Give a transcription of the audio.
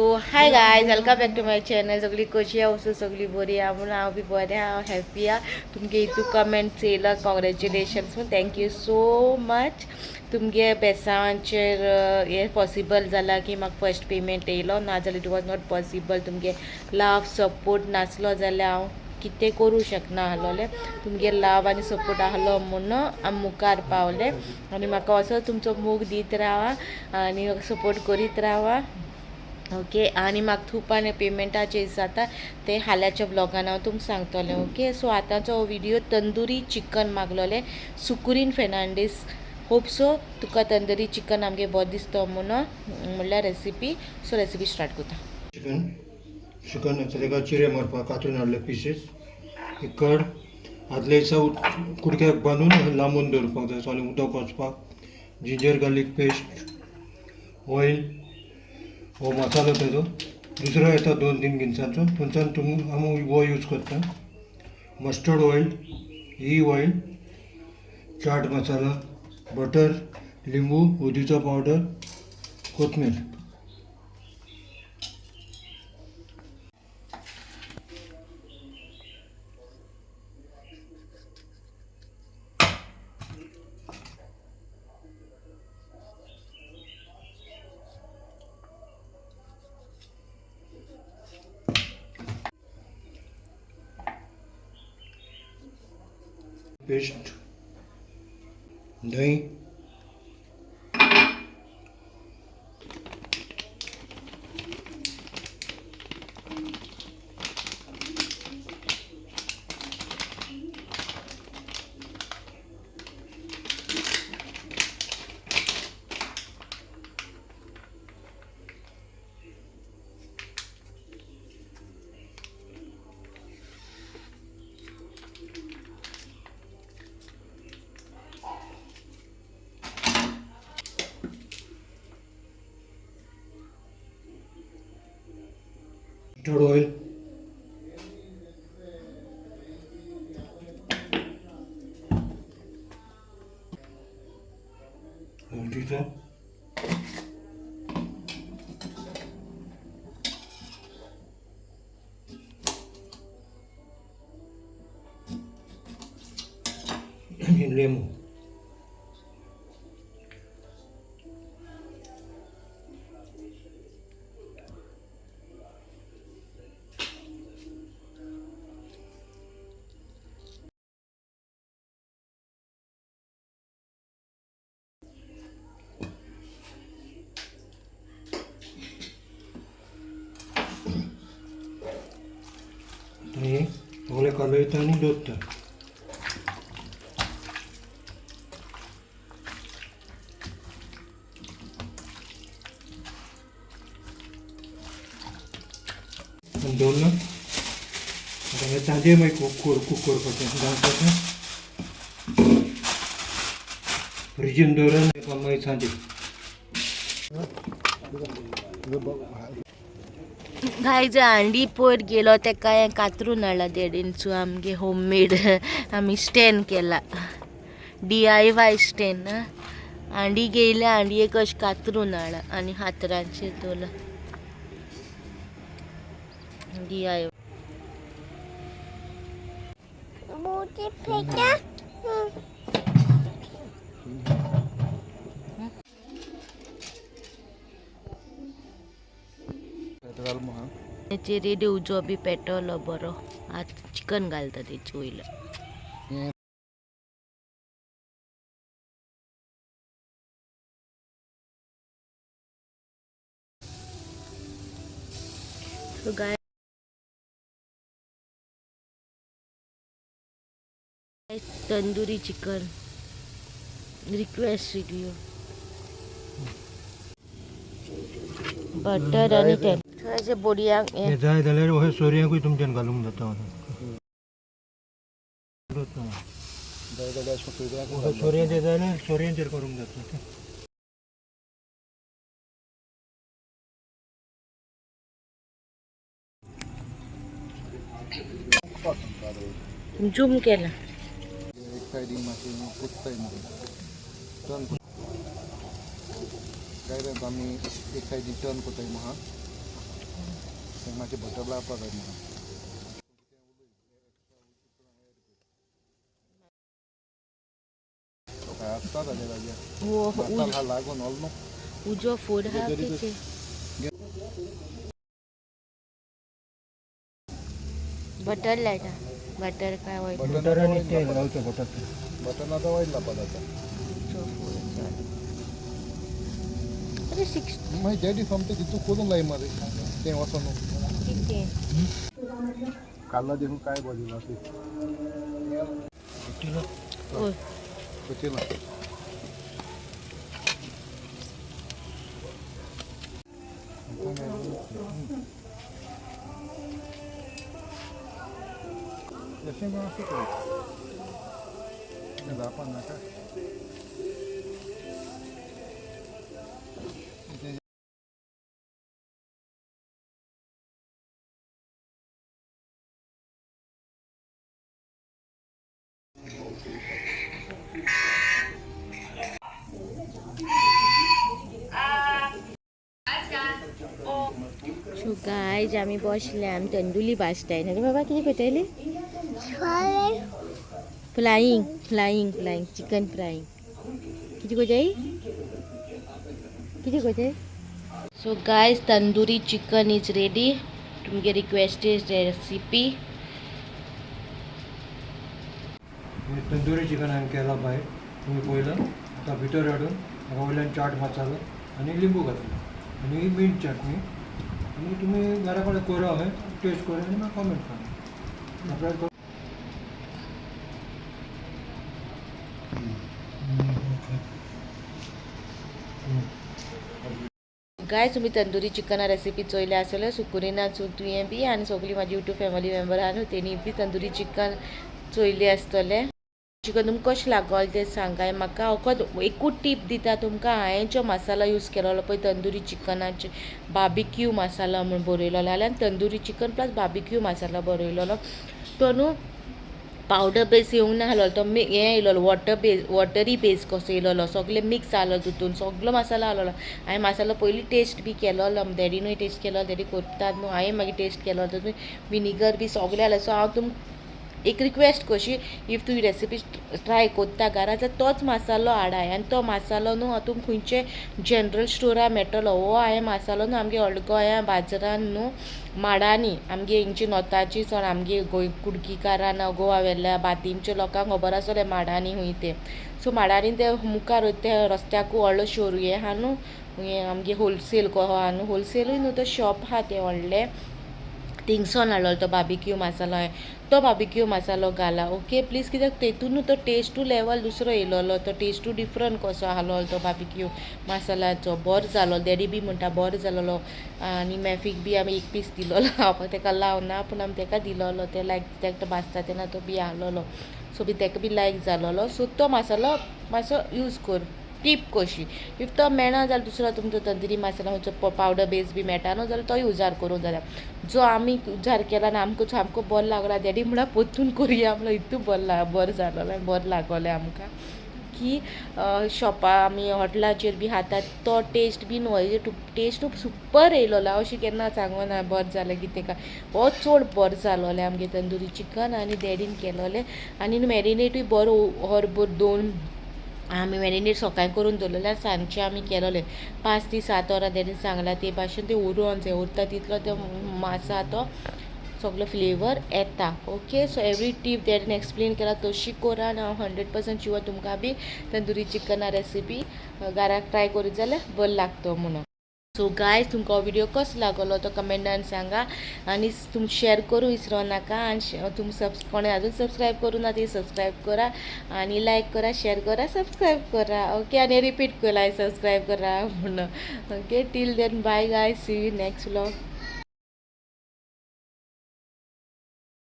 So hi guys, welcome back to my channel. सगळी कशी आहा? सगळी बरी आहा म्हणून हांव बी बरें आहा, हॅप्पी आहा. तुमगे हितू कमेंट्स येयला, कॉंग्रॅच्युलेशन्स म्हूण. Thank you so much. तुमगे बेसांचेर हे पॉसिबल जाला की म्हाका फर्स्ट पेमेंट येयलो, नाजाल्यार इट वॉज नॉट पॉसिबल. तुमगे लव सपोर्ट नासलो जाल्यार हांव कितें करूं शकना आहलोलें. तुमगे लव आनी सपोर्ट आहलो म्हणून हांव मुखार पावलें. आनी म्हाका असो तुमचो मोग दीत रावा आनी सपोर्ट करीत रावा. ओके. आनी म्हाका खूब पेमेंटाचे जाता ते हाल्याच्या ब्लॉगान हांव तुमकां सांगतलें. ओके. सो आतांचो व्हिडिओ तंदुरी चिकन मागलोलें सुकुरीन फेर्नांडीस. होप सो तुका तंदुरी चिकन आमगे बरो दिसतो म्हणल्यार रेसिपी. सो रेसिपी स्टार्ट करता. चिकन तेका चिरे मारपाक कातरून हाडले पीसीस. एक कड आदले दिसा कुडक्याक बांदून लांबून दवरपाक जाय, सोगलें उदक वचपाक. जिंजर गार्लीक पेस्ट, ऑयल, हो मसालो तेजो दुसरो येता 2-3 गिन्सांचो. थंयच्यान आमी हो यूज करता. मस्टर्ड ऑयल, ही ऑयल, चाट मसाला, बटर, लिंबू, हळदीचो पावडर, कोथमीर. पेस्ट, दही, मस्टर्ड ऑयल, हळदीचो, आणि लिंबू. हे सगळें कालयता आनी दवरता. दवरना आतां हे तांदूळ मागीर कूक करपाचें घालपाचें फ्रिजीन दवरून मागीर सांजे. गायज हांडी पयर गेलो तेका हें कातरून हाडला देडीनचो आमगे होममेड. आमी स्टॅन केला, DIY स्टॅन. हांडी घेयले, हांडयेक अशें कातरून हाडला आनी हातरांचेर दवरला. DIY तेचेर रेडी उजो बी पेटवलो बरो. आतां चिकन घालता तेचे वयलो. सो गाय tandoori chicken request video butter आनी तेल अशें बोडयांक हे जाय जाल्यार अशें सोरयांकूय तुमच्यान घालूंक जाता. सोरयांचेर जाय जाल्यार सोरयांचेर करूंक जाता. जूम केला. डायरेक्ट आमी एक सायडीन टर्न करताय म्हाका मातशें बटर लावपाक जाय म्हाका काय आसता जालें ताजें मसाला हा लागून ऑलमोस्ट उजो फूड हा किती बटर लायटा बटर काय होईल बटर आणि तेल घालचं बटाट बटन आतां वायट लावपाक जाता उजो फूड अरे 6 मागीर डॅडी सोमतें तितून करून लाय मरे तें वचोन किती काला देखून काय बजिला ओय पचिला जशें कोण असं कर जावपाक नाका सो गायज आमी बसले आमी तंदुरी भाजताय ना रे बाबा किती करतले flying flying flying chicken frying किती करताय किती करताय so guys tandoori chicken is ready तुमगे रिक्वेस्टेड रेसिपी तंदुरी चिकन हांवें केला भायर तुम्ही पळयलं आतां भितर हाडून हाका वयल्यान चाट मसालो आनी लिंबू घातलो आनी मीठ चटणी आनी तुमी घरा कडेन करा हय टेस्ट करा आनी म्हाका कमेंट करा आपल्याला गाय तुम्ही तंदुरी चिकन रेसिपी चोयले आसले सुकुरीना तुवें बी आनी सगळीं म्हाजी यूट्यूब फॅमिली मेंबर आहा न्हू तेणी बी तंदुरी चिकन चोयले आसतले चिकन तुमकां कशें लागोल तें सांगाय म्हाका फकत एकूच टीप दिता तुमकां हांवें जो मसालो यूज केलोलो पळय तंदुरी चिकनाचे बार्बिक्यू मसाला म्हूण बरयलोलो जाल्यार तंदुरी चिकन प्लस बार्बिक्यू मसाला बरयलोलो तो न्हू पावडर बेस येवंक ना आहलो तो हें येयलोलो वॉटरी बेस कसो येयलोलो सगळें मिक्स आहलो तितून सगळो मसालो आहलोलो हांवें मसालो पयलीं टेस्ट बी केलोलो डॅडीनूय टेस्ट केलो डॅडी करतात न्हू हांवें मागीर टेस्ट केलो तितून विनिगर बी सगळें आहलो सो हांव तुमकां एक रिक्वेस्ट कशी इफ तुमी रेसिपी ट्राय कोत्ता घरा जाल्यार तोच मसालो हाडाय आनी तो मसालो न्हू हातूंत खंयचे जनरल स्टोरार मेळटलो हो हांवें मसालो न्हू आमगे गोंया बाजारान न्हू माडांनी आमगे हिंगची नोताची सण आमगे कुडकीकारान गोवा व्हेल्ल्या बातीमच्या लोकांक खबर आसतलें माडांनी हूंय ते सो माडांनी ते मुखार ते रस्त्याकू व्हडलो शोर हें आहा न्हू हें आमगे होलसेल कहो आहा न्हू होलसेलूय न्हू तो शॉप आहा ते व्हडले थिंगसोन हाडलो तो बार्बिक्यू मसालो हांवें तो बार्बिक्यू मसालो घाला ओके प्लीज कित्याक तेतून तो टेस्टू लेवल दुसरो येयलोलो तो टेस्टू डिफरंट कसो आहलो तो बार्बिक्यू मसाल्याचो बरो जालो डॅडी बी म्हणटा बरो जालोलो आनी मॅफीक बी आमी एक पीस दिलोलो हांव ताका लावना पूण आमी ताका दिलोलो ते लायक ताका भाजता तेन्ना तो बी आहलोलो सो बी ताका बी लायक जालोलो सो तो मसालो मातसो यूज कर टीप कशी इफ तो मेळना जाल्यार दुसरो तुमचो तंदुरी मसाला खंयचो पावडर बेस बी मेळटा न्हू जाल्यार तो युजार करूं जाल्यार जो आमी उजार केला आनी आमकां सामको बरो लागला डॅडी म्हणल्यार परतून करुया म्हणल्यार हितून बरो जालोलो बरो लागोलें आमकां की शॉपा आमी हॉटेलाचेर बी खातात तो टेस्ट बी न्हू टेस्ट सुपर येयलोलो अशें केन्ना सांगो ना बरें जालें कितें काय हो चड बरो जालोलें आमगे तंदुरी चिकन आनी डॅडीन केलोलें आनी मॅरिनेटूय बरो हरभर 2 आमी मॅरिनेट सकाळीं करून दवरलेलें आनी सांजचें आमी केलोलें 5 ते 7 वरां डॅडीन सांगला ते भाशेन ते उरोन जाय उरता तितलो तो मासा तो सगळो फ्लेवर येता ओके सो एवरी टीप डॅडीन एक्सप्लेन केला तशी करा आनी हांव 100% शुअर तुमकां बी तंदुरी चिकना रेसिपी घराक ट्राय करीत जाल्यार बरो लागतो म्हणून सो गायज तुमकां हो व्हिडिओ कसो लागलो तो कमेंटान सांगा आनी तुम शेअर करूं विसरो नाका आनी तुम कोणें आजून सबस्क्रायब करूं ना ती सबस्क्रायब करा आनी लायक करा शेअर करा सबस्क्रायब करा ओके आनी रिपीट केला सबस्क्रायब करा म्हणून okay till then bye guys see you next vlog